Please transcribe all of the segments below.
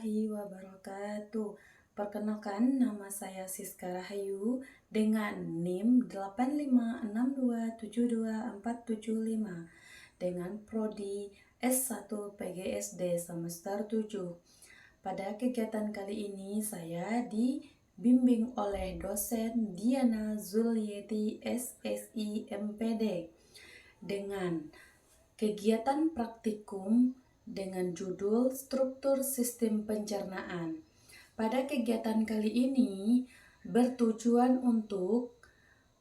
warahmatullahi wabarakatuh. Perkenalkan, nama saya Siska Rahayu dengan NIM 856272475 dengan prodi S1 PGSD semester 7. Pada kegiatan kali ini saya dibimbing oleh dosen Diana Zulieti SSI MPD dengan kegiatan praktikum dengan judul Struktur Sistem Pencernaan. Pada kegiatan kali ini bertujuan untuk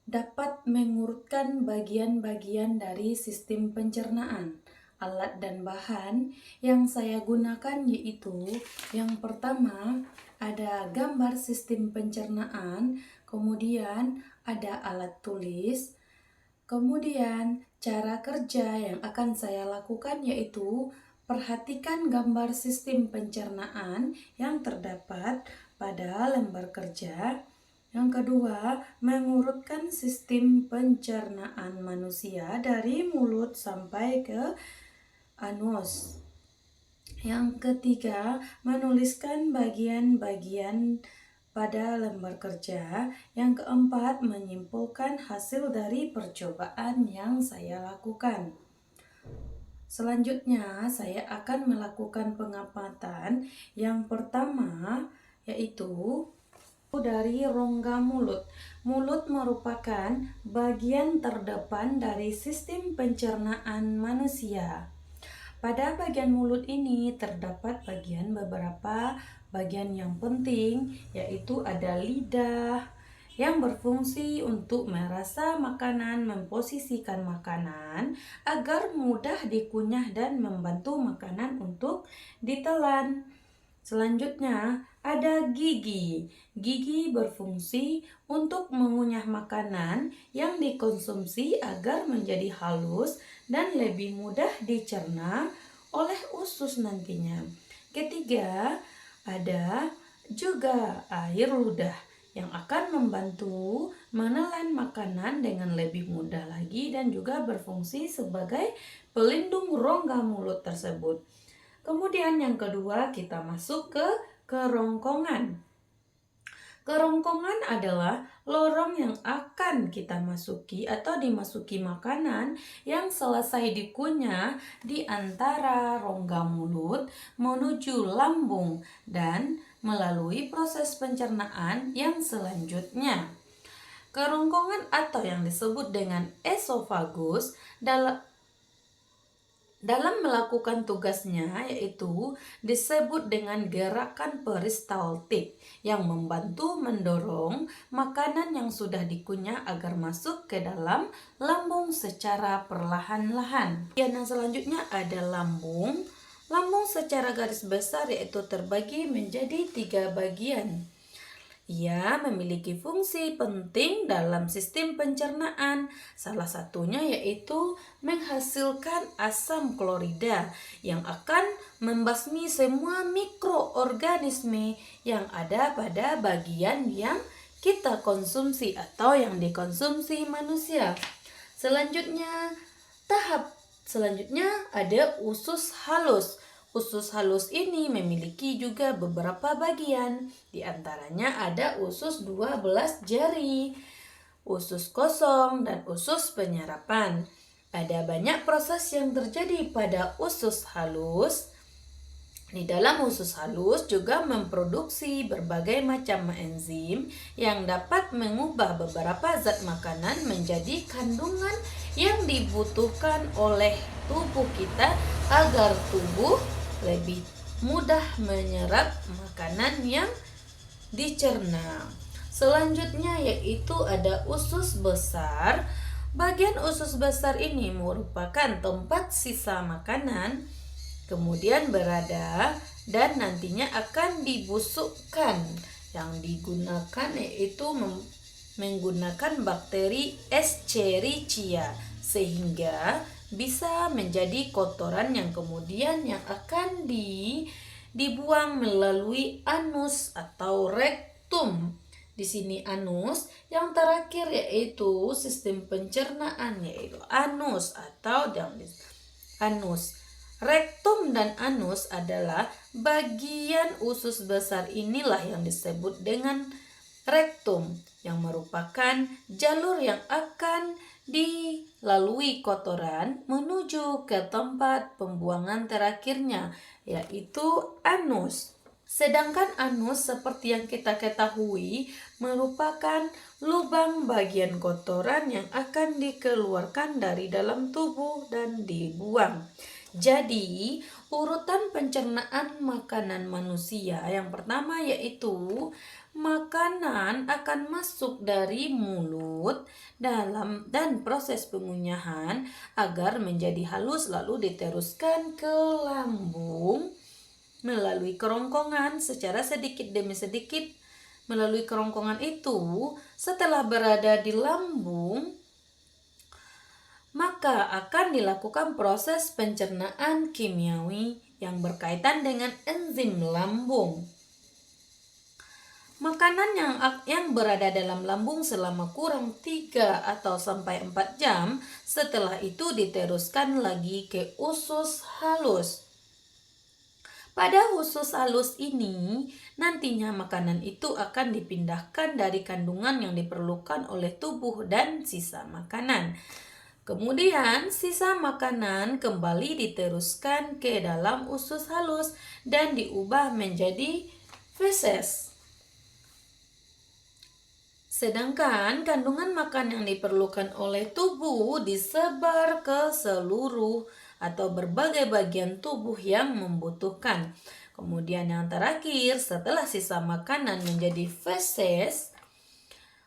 dapat mengurutkan bagian-bagian dari sistem pencernaan. Alat dan bahan yang saya gunakan yaitu yang pertama ada gambar sistem pencernaan, kemudian ada alat tulis, kemudian cara kerja yang akan saya lakukan yaitu perhatikan gambar sistem pencernaan yang terdapat pada lembar kerja. Yang kedua, mengurutkan sistem pencernaan manusia dari mulut sampai ke anus. Yang ketiga, menuliskan bagian-bagian pada lembar kerja. Yang keempat, menyimpulkan hasil dari percobaan yang saya lakukan. Selanjutnya, saya akan melakukan pengamatan. Yang pertama, yaitu dari rongga mulut. Mulut merupakan bagian terdepan dari sistem pencernaan manusia. Pada bagian mulut ini terdapat beberapa bagian yang penting, yaitu ada lidah yang berfungsi untuk merasa makanan, memposisikan makanan agar mudah dikunyah dan membantu makanan untuk ditelan. Selanjutnya ada gigi. Gigi berfungsi untuk mengunyah makanan yang dikonsumsi agar menjadi halus dan lebih mudah dicerna oleh usus nantinya. Ketiga, ada juga air ludah yang akan membantu menelan makanan dengan lebih mudah lagi dan juga berfungsi sebagai pelindung rongga mulut tersebut. Kemudian yang kedua kita masuk ke kerongkongan. Kerongkongan adalah lorong yang akan kita masuki atau dimasuki makanan yang selesai dikunyah di antara rongga mulut menuju lambung dan melalui proses pencernaan yang selanjutnya. Kerongkongan atau yang disebut dengan esofagus dalam melakukan tugasnya yaitu disebut dengan gerakan peristaltik yang membantu mendorong makanan yang sudah dikunyah agar masuk ke dalam lambung secara perlahan-lahan. Yang selanjutnya ada lambung. Lambung secara garis besar yaitu terbagi menjadi 3 bagian. Ia memiliki fungsi penting dalam sistem pencernaan. Salah satunya yaitu menghasilkan asam klorida yang akan membasmi semua mikroorganisme yang ada pada bagian yang kita konsumsi atau yang dikonsumsi manusia. Tahap selanjutnya ada usus halus. Usus halus ini memiliki juga beberapa bagian. Di antaranya ada usus 12 jari, usus kosong, dan usus penyerapan. Ada banyak proses yang terjadi pada usus halus. Di dalam usus halus juga memproduksi berbagai macam enzim yang dapat mengubah beberapa zat makanan menjadi kandungan yang dibutuhkan oleh tubuh kita agar tubuh lebih mudah menyerap makanan yang dicerna. Selanjutnya yaitu ada usus besar. Bagian usus besar ini merupakan tempat sisa makanan kemudian berada dan nantinya akan dibusukkan. Yang digunakan yaitu menggunakan bakteri Escherichia sehingga bisa menjadi kotoran yang kemudian yang akan dibuang melalui anus atau rektum. Di sini anus, yang terakhir yaitu sistem pencernaan yaitu anus atau anus. Rektum dan anus adalah Bagian usus besar inilah yang disebut dengan rektum, yang merupakan jalur yang akan dilalui kotoran menuju ke tempat pembuangan terakhirnya, yaitu anus. Sedangkan anus seperti yang kita ketahui merupakan lubang bagian kotoran yang akan dikeluarkan dari dalam tubuh dan dibuang. Jadi, urutan pencernaan makanan manusia yang pertama yaitu makanan akan masuk dari mulut dalam dan proses pengunyahan agar menjadi halus lalu diteruskan ke lambung melalui kerongkongan secara sedikit demi sedikit. Melalui kerongkongan itu, setelah berada di lambung, maka akan dilakukan proses pencernaan kimiawi yang berkaitan dengan enzim lambung. Makanan yang berada dalam lambung selama kurang 3 atau sampai 4 jam, setelah itu diteruskan lagi ke usus halus. Pada usus halus ini, nantinya makanan itu akan dipindahkan dari kandungan yang diperlukan oleh tubuh dan sisa makanan. Kemudian sisa makanan kembali diteruskan ke dalam usus halus dan diubah menjadi feses. Sedangkan kandungan makan yang diperlukan oleh tubuh disebar ke seluruh atau berbagai bagian tubuh yang membutuhkan. Kemudian yang terakhir, setelah sisa makanan menjadi feses,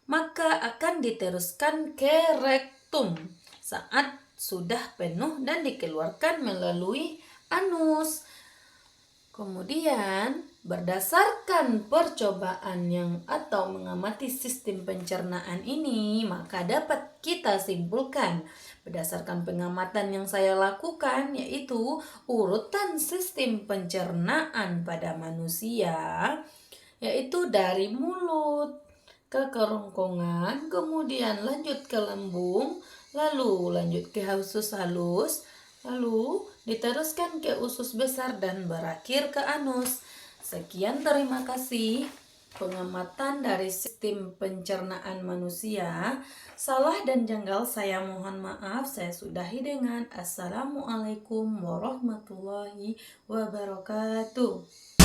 maka akan diteruskan ke rektum saat sudah penuh dan dikeluarkan melalui anus. Kemudian, berdasarkan percobaan atau mengamati sistem pencernaan ini, maka dapat kita simpulkan berdasarkan pengamatan yang saya lakukan, yaitu urutan sistem pencernaan pada manusia, yaitu dari mulut ke kerongkongan, kemudian lanjut ke lambung, lalu lanjut ke usus halus, lalu diteruskan ke usus besar dan berakhir ke anus. Sekian, terima kasih pengamatan dari sistem pencernaan manusia. Salah dan janggal saya mohon maaf. Saya sudahi dengan Assalamualaikum warahmatullahi wabarakatuh.